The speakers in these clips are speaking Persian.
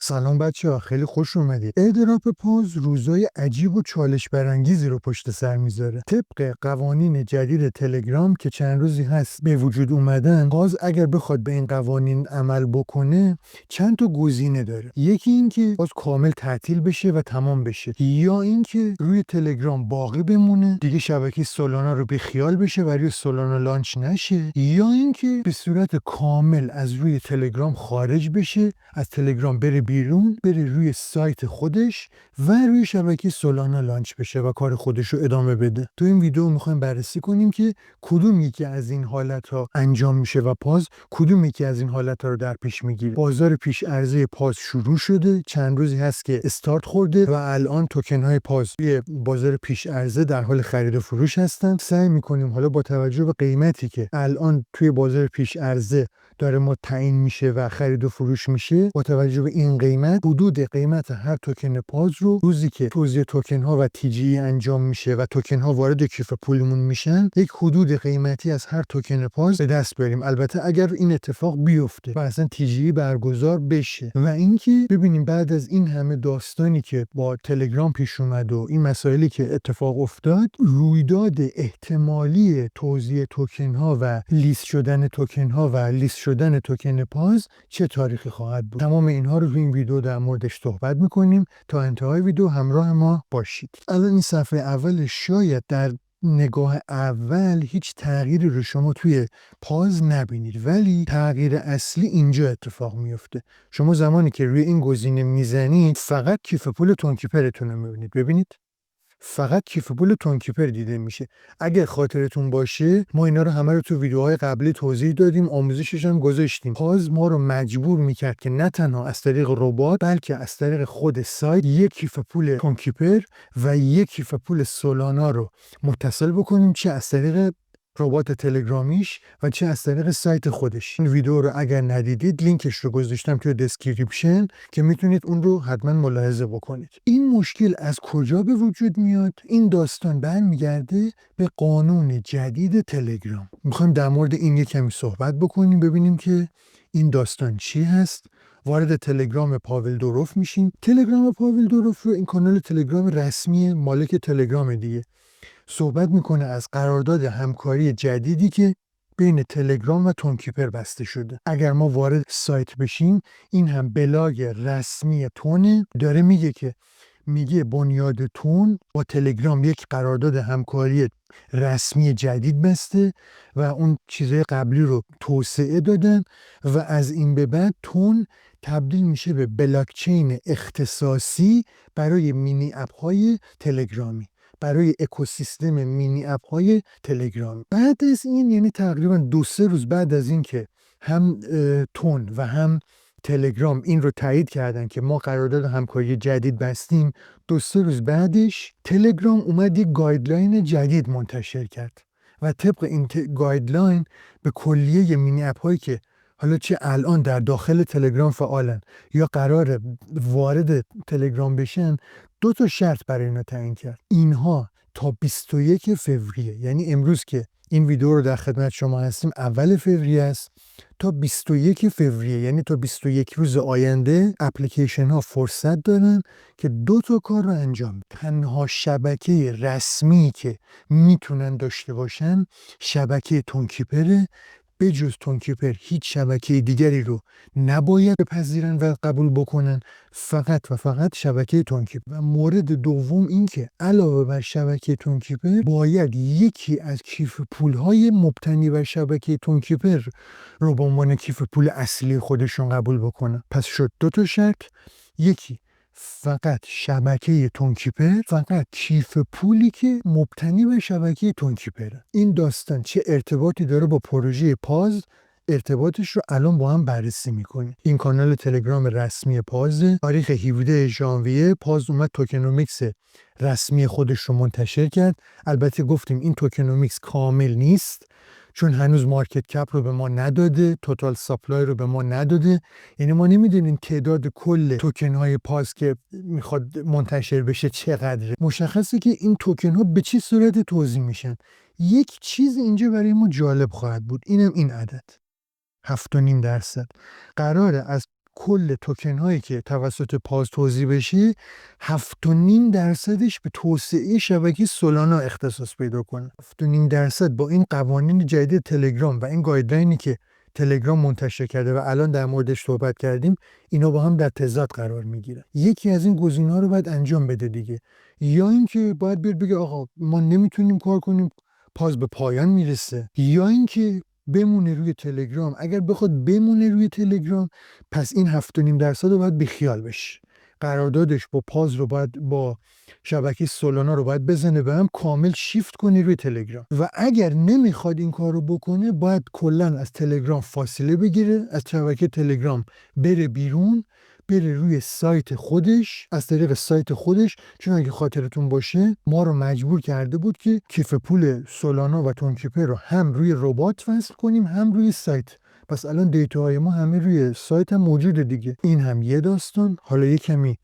سلام بچه‌ها، خیلی خوش اومدید. ایردراپ پاز روزای عجیب و چالش برانگیزی رو پشت سر میذاره. طبق قوانین جدید تلگرام که چند روزی هست به وجود اومدن، پاز اگر بخواد به این قوانین عمل بکنه چند تا گزینه داره. یکی این که پاز کامل تعطیل بشه و تمام بشه، یا اینکه روی تلگرام باقی بمونه، دیگه شبکه سولانا رو بی خیال بشه و روی سولانا لانچ نشه، یا اینکه به صورت کامل از روی تلگرام خارج بشه، از تلگرام بره بیرون، بره روی سایت خودش و روی شبکه سولانا لانچ بشه و کار خودش رو ادامه بده. تو این ویدیو میخوایم بررسی کنیم که کدوم یکی از این حالت‌ها انجام میشه و پاز کدوم یکی از این حالت‌ها رو در پیش میگیره. بازار پیش عرضه پاز شروع شده، چند روزی هست که استارت خورده و الان توکن‌های پاز توی بازار پیش عرضه در حال خرید و فروش هستن. سعی میکنیم حالا با توجه به قیمتی که الان توی بازار پیش عرضه داره ما تعیین میشه و خرید و فروش میشه، با توجه به این قیمت حدود قیمت هر توکن پاز رو روزی که توزیع توکن ها و تی جی انجام میشه و توکن ها وارد کیف پولمون میشن، یک حدود قیمتی از هر توکن پاز به دست بیاریم. البته اگر این اتفاق بیفته و اصلا تی جی برگزار بشه. و اینکه ببینیم بعد از این همه داستانی که با تلگرام پیش اومد و این مسائلی که اتفاق افتاد، رویداد احتمالی توزیع توکن ها و لیست شدن توکن ها و لیست شدن توکن پاز چه تاریخی خواهد بود. تمام اینها رو تو این ویدیو در موردش صحبت میکنیم. تا انتهای ویدیو همراه ما باشید. الان این صفحه اول شاید در نگاه اول هیچ تغییری رو شما توی پاز نبینید، ولی تغییر اصلی اینجا اتفاق میفته. شما زمانی که روی این گزینه میزنید فقط کیف پول تونکیپرتون رو میبینید. ببینید فقط کیف پول تونکیپر دیده میشه. اگه خاطرتون باشه ما اینا رو همه رو تو ویدیوهای قبلی توضیح دادیم، آموزشش هم گذاشتیم. پاز ما رو مجبور میکرد که نه تنها از طریق ربات بلکه از طریق خود سایت یک کیف پول تونکیپر و یک کیف پول سولانا رو متصل بکنیم، چه از طریق ربات تلگرامیش و چه از طریق سایت خودش. این ویدیو رو اگر ندیدید لینکش رو گذاشتم توی دسکریپشن که میتونید اون رو حتما ملاحظه بکنید. این مشکل از کجا به وجود میاد؟ این داستان برمیگرده به قانون جدید تلگرام. میخوایم در مورد این یک کمی صحبت بکنیم، ببینیم که این داستان چی هست. وارد تلگرام پاول دوروف میشیم. تلگرام پاول دوروف رو این کانال تلگرام رسمی مالک تلگرام دیگه. صحبت میکنه از قرارداد همکاری جدیدی که بین تلگرام و تونکیپر بسته شده. اگر ما وارد سایت بشیم، این هم بلاگ رسمی تونه، داره میگه بنیاد تون با تلگرام یک قرارداد همکاری رسمی جدید بسته و اون چیزهای قبلی رو توسعه دادن و از این به بعد تون تبدیل میشه به بلاکچین اختصاصی برای مینی اپ های تلگرامی، برای اکوسیستم مینی اپ های تلگرام. بعد از این، یعنی تقریبا 2-3 روز بعد از این که هم تون و هم تلگرام این رو تایید کردن که ما قرارداد همکاری جدید بستیم، 2-3 روز بعدش تلگرام اومد یک گایدلاین جدید منتشر کرد و طبق این گایدلاین به کلیه مینی اپ هایی که حالا چه الان در داخل تلگرام فعالن یا قرار وارد تلگرام بشن، 2 تا شرط برای اینا تعیین کرد. اینها تا 21 فوریه، یعنی امروز که این ویدیو رو در خدمت شما هستیم اول فوریه است، تا 21 فوریه یعنی تا 21 روز آینده اپلیکیشن ها فرصت دارن که 2 تا کار رو انجام بدن. تنها شبکه رسمی که میتونن داشته باشن شبکه تونکیپره. به جز تونکیپر هیچ شبکه دیگری رو نباید بپذیرن و قبول بکنن، فقط و فقط شبکه تونکیپر. و مورد دوم این که علاوه بر شبکه تونکیپر باید یکی از کیف پول‌های مبتنی بر شبکه تونکیپر رو به عنوان کیف پول اصلی خودشون قبول بکنن. پس شد 2 تا شرط. یکی فقط شبکه تونکیپر، فقط کیف پولی که مبتنی به شبکه تونکیپره. این داستان چه ارتباطی داره با پروژه پاز؟ ارتباطش رو الان با هم بررسی میکنیم. این کانال تلگرام رسمی پازه. تاریخ 17 ژانویه پاز اومد توکنومیکس رسمی خودش رو منتشر کرد. البته گفتیم این توکنومیکس کامل نیست چون هنوز مارکت کپ رو به ما نداده، توتال سپلای رو به ما نداده، یعنی ما نمیدونیم تعداد کل توکن های پاز که میخواد منتشر بشه چقدره. مشخصه که این توکن ها به چه صورت توزیع میشن. یک چیز اینجا برای ما جالب خواهد بود، اینم این عدد 7.5% قراره از کل توکن هایی که توسط پاز توزیع بشه 7.5% به توسعه شبکه سولانا اختصاص پیدا کنه. 7.5% با این قوانین جدید تلگرام و این گایدلاینی که تلگرام منتشر کرده و الان در موردش صحبت کردیم، اینا با هم در تضاد قرار میگیره. یکی از این گزینه‌ها رو باید انجام بده دیگه، یا اینکه باید بیاد بگه آقا ما نمیتونیم کار کنیم، پاز به پایان میرسه، یا اینکه بمونه روی تلگرام. اگر بخواد بمونه روی تلگرام، پس این 7.5% رو باید بیخیال بشه. قراردادش با پاز رو باید، با شبکه سولانا رو باید بزنه به هم، کامل شیفت کنه روی تلگرام. و اگر نمیخواد این کار رو بکنه، باید کلا از تلگرام فاصله بگیره، از شبکه تلگرام بره بیرون، بره روی سایت خودش، از طریق سایت خودش. چون اگه خاطرتون باشه ما رو مجبور کرده بود که کیف پول سولانا و تونکیپر رو هم روی ربات وصل کنیم هم روی سایت. پس الان دیتاهای ما همه روی سایت هم موجوده دیگه. این هم یه داستان. حالا یه کمی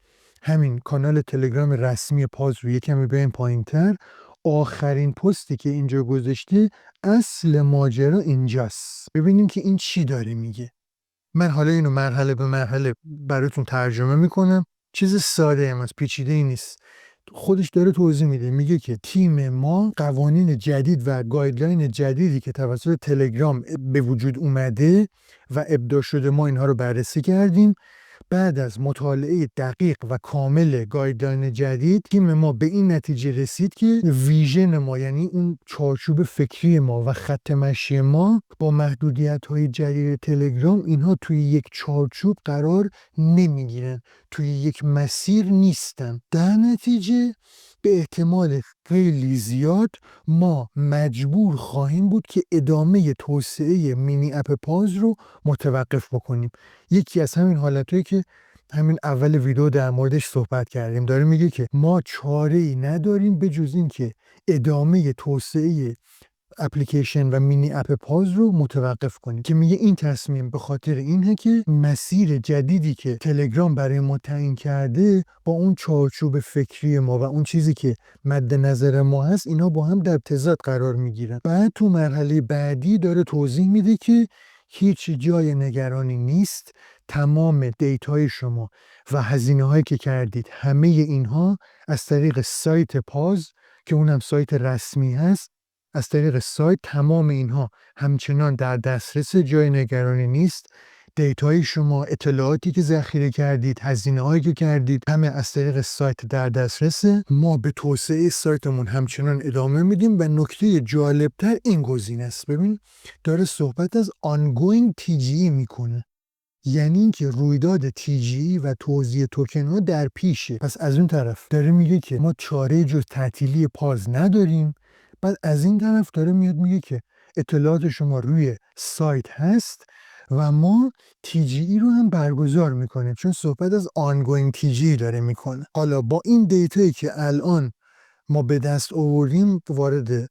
همین کانال تلگرام رسمی پاز رو یه کمی بریم پایین‌تر. آخرین پستی که اینجا گذاشته، اصل ماجرا اینجاست. ببینیم که این چی داره میگه. من حالا اینو مرحله به مرحله براتون ترجمه میکنم. چیز ساده هم از پیچیده ای نیست. خودش داره توضیح میده، میگه که تیم ما قوانین جدید و گایدلاین جدیدی که توسط تلگرام به وجود اومده و ابداع شده، ما اینها رو بررسی کردیم. بعد از مطالعه دقیق و کامل گایدلاین جدید، تیم ما به این نتیجه رسید که ویژن ما، یعنی اون چارچوب فکری ما و خط مشی ما، با محدودیت‌های جدید تلگرام، اینها توی یک چارچوب قرار نمیگیرن، توی یک مسیر نیستن. در نتیجه به احتمال خیلی زیاد ما مجبور خواهیم بود که ادامه توسعه مینی اپ پاز رو متوقف بکنیم. یکی از همین حالتایی که همین اول ویدیو در موردش صحبت کردیم، داره میگه که ما چاره‌ای نداریم به جز این که ادامه توسعه اپلیکیشن و مینی اپ پاز رو متوقف کنیم. که میگه این تصمیم به خاطر اینه که مسیر جدیدی که تلگرام برای ما تعیین کرده با اون چارچوب فکری ما و اون چیزی که مد نظر ما هست، اینا با هم در تضاد قرار میگیرن. بعد تو مرحله بعدی داره توضیح میده که هیچ جای نگرانی نیست، تمام دیتای شما و هزینه هایی که کردید، همه اینها از طریق سایت پاز که اونم سایت رسمی هست، از طریق سایت تمام اینها همچنان در دسترس، جای نگرانی نیست. دیتای شما، اطلاعاتی که ذخیره کردید، هزینه هایی که کردید، همه از طریق سایت در دسترسه. ما به توسعه سایتمون همچنان ادامه میدیم. و نکته جالبتر این گزینه است. ببین داره صحبت از ongoing TGE میکنه، یعنی اینکه رویداد TGE و توزیع توکن ها در پیشه. پس از اون طرف داره میگه که ما چاره جز تعطیلی پاز نداریم. بعد از این طرف داره میاد میگه که اطلاعات شما روی سایت هست و ما TGE رو هم برگزار میکنیم، چون صحبت از ongoing TGE داره میکنه. حالا با این دیتایی که الان ما به دست آوردیم، وارد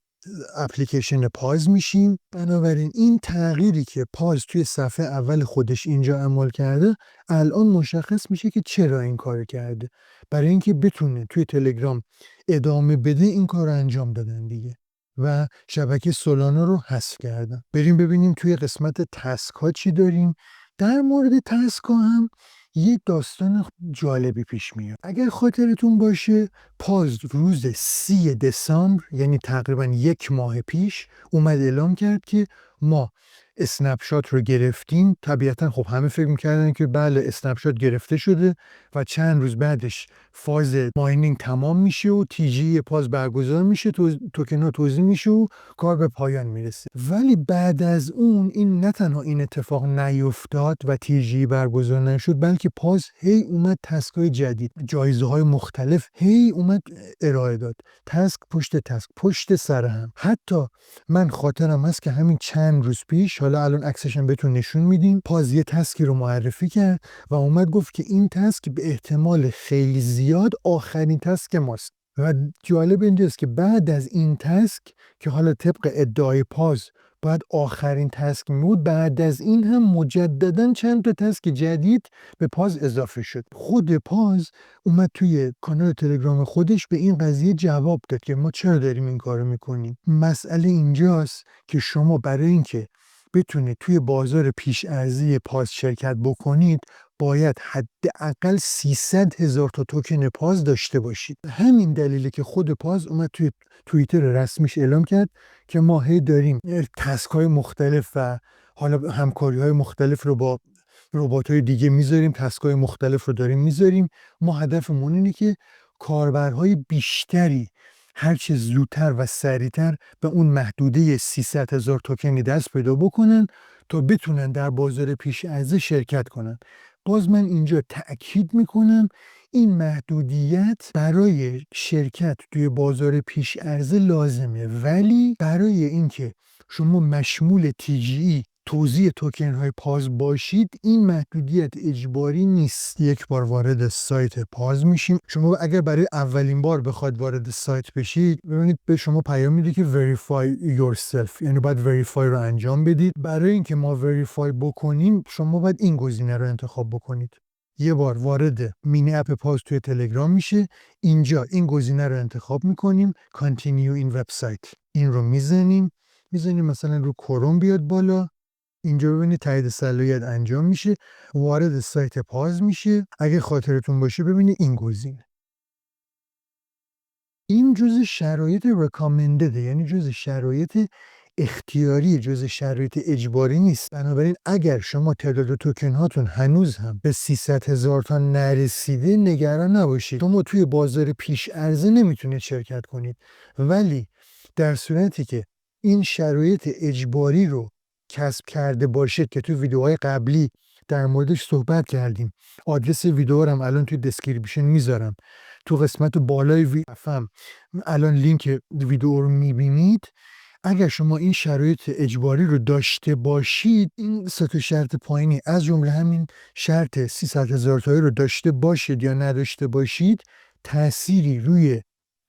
اپلیکیشن پاز میشیم. بنابراین این تغییری که پاز توی صفحه اول خودش اینجا عمل کرده، الان مشخص میشه که چرا این کار کرده. برای اینکه بتونه توی تلگرام ادامه بده، این کار رو انجام دادن دیگه و شبکه سولانا رو حذف کردن. بریم ببینیم توی قسمت تسک ها چی داریم. در مورد تسک ها هم یه داستان جالبی پیش میاد. اگر خاطرتون باشه، پاز روز 30 دسامبر، یعنی تقریبا یک ماه پیش، اومد اعلام کرد که ما اسنپ شات رو گرفتیم. طبیعتا خب همه فکر میکردن که بله اسنپ شات گرفته شده و چند روز بعدش فاز ماینینگ تمام میشه و TGE پاز برگزار میشه، توکن ها توزیع میشه و کار به پایان میرسه. ولی بعد از اون این نه تنها این اتفاق نیفتاد و TGE برگزار نشد، بلکه پاز هی اومد تسکای جدید، جایزه های مختلف هی اومد ارائه داد، تسک پشت تسک پشت سر هم. حتی من خاطرم هست که همین چند روز پیش، حالا الان عکسشم بهتون نشون میدیم، پاز یه تسکی رو معرفی کرد و اومد گفت که این تسک به احتمال خیلی زیاد آخرین تسک ماست. و جالب اینجاست که بعد از این تسک که حالا طبق ادعای پاز باید آخرین تسک بود، بعد از این هم مجددا چند تا تسک جدید به پاز اضافه شد. خود پاز اومد توی کانال تلگرام خودش به این قضیه جواب داد که ما چرا داریم این کارو میکنیم. مسئله اینجاست که شما برای اینکه بتونید توی بازار پیش ارزی پاز شرکت بکنید، باید حداقل 300,000 تا توکن پاز داشته باشید. همین دلیله که خود پاز اومد توی توییتر رسمیش اعلام کرد که ما هی داریم تسک‌های مختلف و حالا همکاری‌های مختلف رو با ربات‌های دیگه میذاریم، تسک‌های مختلف رو داریم میذاریم. ما هدفمون اینه که کاربرهای بیشتری هرچه زودتر و سریعتر به اون محدوده 300,000 توکنی دست پیدا بکنن تا بتونن در بازار پیش عرضه شرکت کنن. باز من اینجا تأکید میکنم این محدودیت برای شرکت توی بازار پیش عرضه لازمه، ولی برای اینکه شما مشمول TGE توزیع توکن های پاز باشید این محدودیت اجباری نیست. یک بار وارد سایت پاز میشیم. شما اگر برای اولین بار بخواید وارد سایت بشید ببینید به شما پیام میده که verify yourself، یعنی باید verify رو انجام بدید. برای اینکه ما verify بکنیم شما باید این گزینه رو انتخاب بکنید. یه بار وارد مینی اپ پاز توی تلگرام میشه، اینجا این گزینه رو انتخاب میکنیم continue in website، این رو میزنیم مثلا رو کروم بیاد بالا. اینجا ببینید تایید صلاحیت انجام میشه، وارد سایت پاز میشه. اگه خاطرتون باشه ببینید این گزینه، این جزء شرایط recommended، یعنی جزء شرایط اختیاری، جزء شرایط اجباری نیست. بنابراین اگر شما تعداد توکن هاتون هنوز هم به 300,000 تا نرسیده نگران نباشید. شما توی بازار پیش عرضه نمیتونید شرکت کنید، ولی در صورتی که این شرایط اجباری رو کسب کرده باشید که تو ویدیوهای قبلی در موردش صحبت کردیم، آدرس ویدیو رو هم الان توی دسکریپشن میذارم، تو قسمت بالای ویدیو الان لینک ویدیو رو میبینید. اگر شما این شرایط اجباری رو داشته باشید این سه تا شرط پایینی از جمله همین شرط 300,000 تایی رو داشته باشید یا نداشته باشید تأثیری روی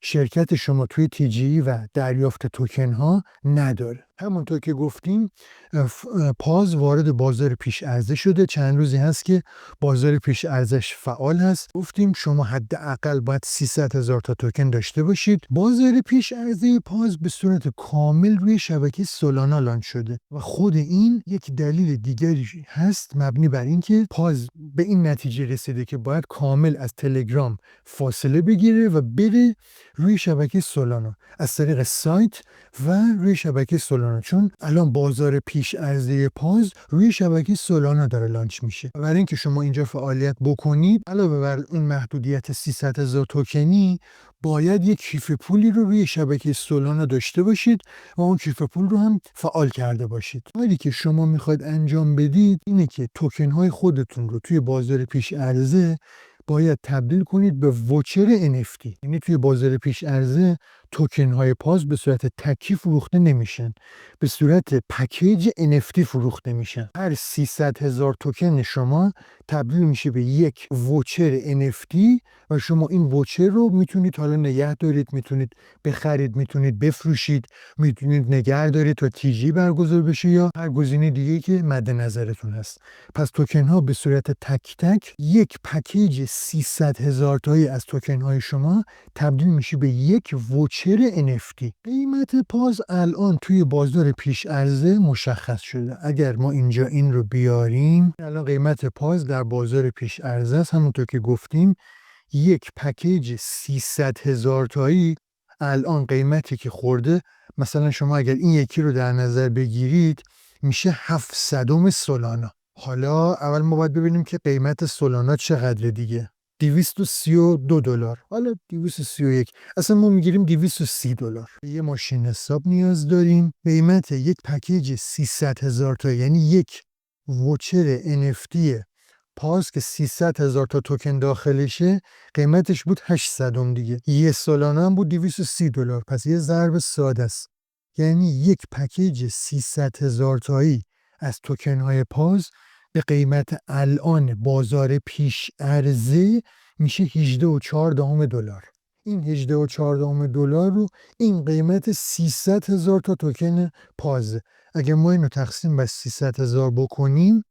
شرکت شما توی TGE و دریافت توکن ها نداره. همونطور که گفتیم پاز وارد بازار پیش عرضه شده، چند روزی هست که بازار پیش عرضش فعال هست. گفتیم شما حداقل باید 300,000 تا توکن داشته باشید. بازار پیش عرضه پاز به صورت کامل روی شبکه سولانا لانچ شده و خود این یک دلیل دیگری هست مبنی بر اینکه پاز به این نتیجه رسیده که باید کامل از تلگرام فاصله بگیره و بره روی شبکه سولانا از طریق سایت و روی شبکه سولانا، چون الان بازار پیش عرضه پاز روی شبکه سولانا داره لانچ میشه. برای اینکه شما اینجا فعالیت بکنید علاوه بر اون محدودیت 300,000 توکنی باید یک کیف پولی رو روی شبکه سولانا داشته باشید و اون کیف پول رو هم فعال کرده باشید. کاری که شما میخواید انجام بدید اینه که توکن های خودتون رو توی بازار پیش عرضه باید تبدیل کنید به ووچر NFT. یعنی توی بازار پیش عرضه توکن های پاز به صورت تکی فروخته نمیشن، به صورت پکیج NFT فروخته میشن. هر 300,000 توکن شما تبدیل میشه به یک ووچر NFT و شما این ووچر رو میتونید حالا نگه دارید، میتونید بخرید، میتونید بفروشید، میتونید نگه دارید تا TGE برگزار بشه یا هر گزینه دیگه که مد نظرتون هست. پس توکن ها به صورت تک تک یک پکیج 300,000 تایی از توکن های شما تبدیل میشه به یک ووچر NFT. قیمت پاز الان توی بازار پیش عرضه مشخص شده. اگر ما اینجا این رو بیاریم الان قیمت پاز در بازار پیش عرضه است. همونطور که گفتیم یک پکیج 300,000 تایی الان قیمتی که خورده، مثلا شما اگر این یکی رو در نظر بگیرید میشه 700 سولانا. حالا اول ما باید ببینیم که قیمت سولانا چقدره دیگه. $232، حالا 231، اصلا ما میگیریم $230. یه ماشین حساب نیاز داریم. قیمت یک پکیج 300,000 تا یعنی یک ووچر NFT پاز که 300,000 تا توکن داخلشه قیمتش بود 800 دیگه. یه سولانا هم بود $230. پس یه ضرب ساده است، یعنی یک پکیج 300,000 تایی از توکن های پاز به قیمت الان بازار پیش عرضه میشه $18.4. این $18.4 رو این قیمت 300,000 تا توکن پاز. اگه ما اینو تقسیم بر 300,000 بکنیم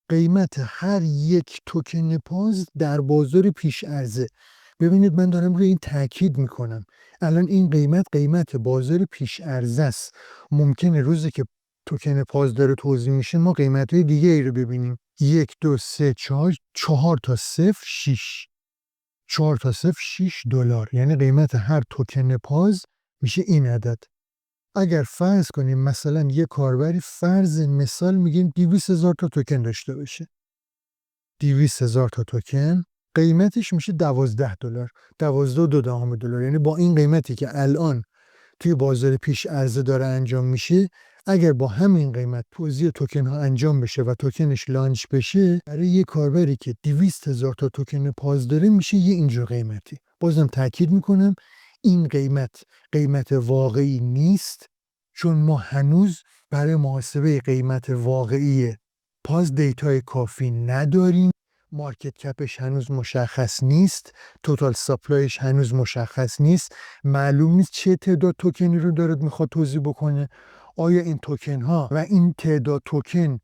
قیمت هر یک توکن پاز در بازار پیش عرضه، ببینید من دارم روی این تاکید میکنم، الان این قیمت بازار پیش عرضه است. ممکنه روزی که توکن پاز داره توزیع میشه ما قیمت‌های دیگه ای رو ببینیم. 1 2 3 4 تا 0 6 4 تا 0 6 دلار، یعنی قیمت هر توکن پاز میشه این عدد. اگر فرض کنیم مثلا یه کاربری فرض مثال میگیم 200,000 تا توکن داشته باشه، 200,000 تا توکن قیمتش میشه 12 دلار، 12.2 دلار، یعنی با این قیمتی که الان توی بازار پیش عرضه داره انجام میشه، اگر با همین قیمت توزیع توکن ها انجام بشه و توکنش لانچ بشه، برای یه کاربری که 200,000 تا توکن پاز داره میشه یه اینجور قیمتی. بازم تاکید میکنم این قیمت واقعی نیست، چون ما هنوز برای محاسبه قیمت واقعی پاز دیتای کافی نداریم. مارکت کپش هنوز مشخص نیست، توتال سپلایش هنوز مشخص نیست، معلوم نیست چه تعداد توکنی رو داره میخواد توزیع بکنه. آیا این توکن ها و این تعداد توکن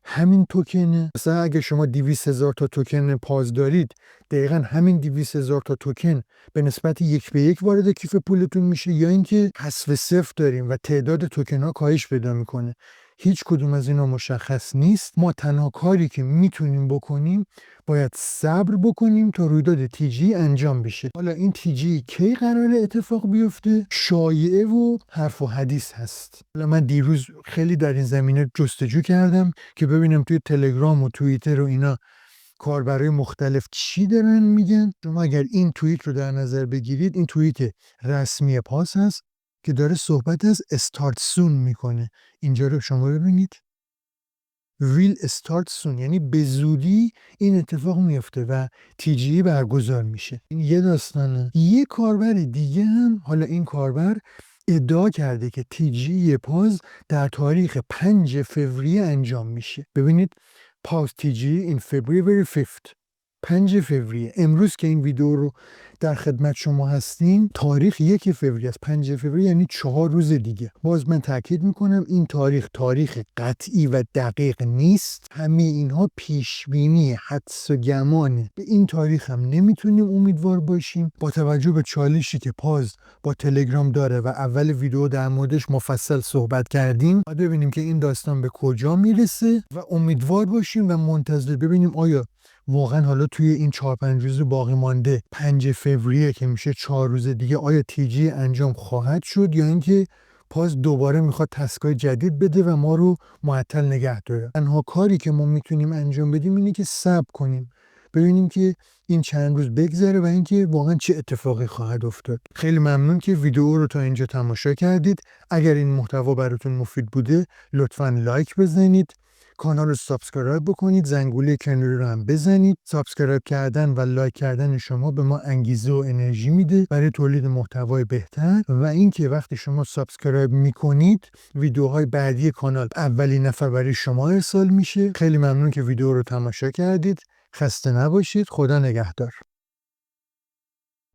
همین توکنه؟ مثلا اگه شما 200,000 تا توکن پاز دارید، دقیقا همین 200,000 تا توکن به نسبت 1 به 1 وارد کیف پولتون میشه، یا اینکه حذف صفر داریم و تعداد توکن ها کاهش پیدا میکنه؟ هیچ کدوم از اینا مشخص نیست. ما تنها کاری که میتونیم بکنیم باید صبر بکنیم تا رویداد TGE انجام بشه. حالا این TGE کی قراره اتفاق بیفته؟ شایعه و حرف و حدیث هست. حالا من دیروز خیلی در این زمینه جستجو کردم که ببینم توی تلگرام و توییتر و اینا کاربرای مختلف چی دارن میگن. شما اگر این توییت رو در نظر بگیرید، این توییت رسمی پاس هست که داره صحبت از استارت سون میکنه. اینجا رو شما ببینید، ویل استارت سون، یعنی به زودی این اتفاق میفته و TGE برگزار میشه. این یه داستانه. یه کاربر دیگه هم، حالا این کاربر ادعا کرده که TGE پاز در تاریخ 5 فوریه انجام میشه. ببینید، پاز TGE in February 5th، 5 فوریه. امروز که این ویدیو رو در خدمت شما هستیم تاریخ 1 فوریه است. 5 فوریه یعنی 4 روز دیگه. باز من تاکید میکنم این تاریخ قطعی و دقیق نیست. همه اینها پیش بینی، حدس و گمانه. به این تاریخ هم نمیتونیم امیدوار باشیم. با توجه به چالشی که پاز با تلگرام داره و اول ویدیو در موردش مفصل صحبت کردیم، باید ببینیم که این داستان به کجا میرسه و امیدوار باشیم و منتظر ببینیم آیا واقعا حالا توی این 4-5 روز باقی مانده 5 فوریه که میشه 4 روز دیگه، آیا TGE انجام خواهد شد یا اینکه پاز دوباره میخواد تسکای جدید بده و ما رو معطل نگه داره. تنها کاری که ما میتونیم انجام بدیم اینه که صبر کنیم، ببینیم که این چند روز بگذره و اینکه واقعا چه اتفاقی خواهد افتاد. خیلی ممنون که ویدیو رو تا اینجا تماشا کردید. اگر این محتوا براتون مفید بوده لطفاً لایک بزنید، کانال رو سابسکرایب بکنید، زنگوله کناری رو هم بزنید. سابسکرایب کردن و لایک کردن شما به ما انگیزه و انرژی میده برای تولید محتوای بهتر و اینکه وقتی شما سابسکرایب میکنید ویدیوهای بعدی کانال اولین نفر برای شما ارسال میشه. خیلی ممنون که ویدیو رو تماشا کردید. خسته نباشید. خدا نگهدار.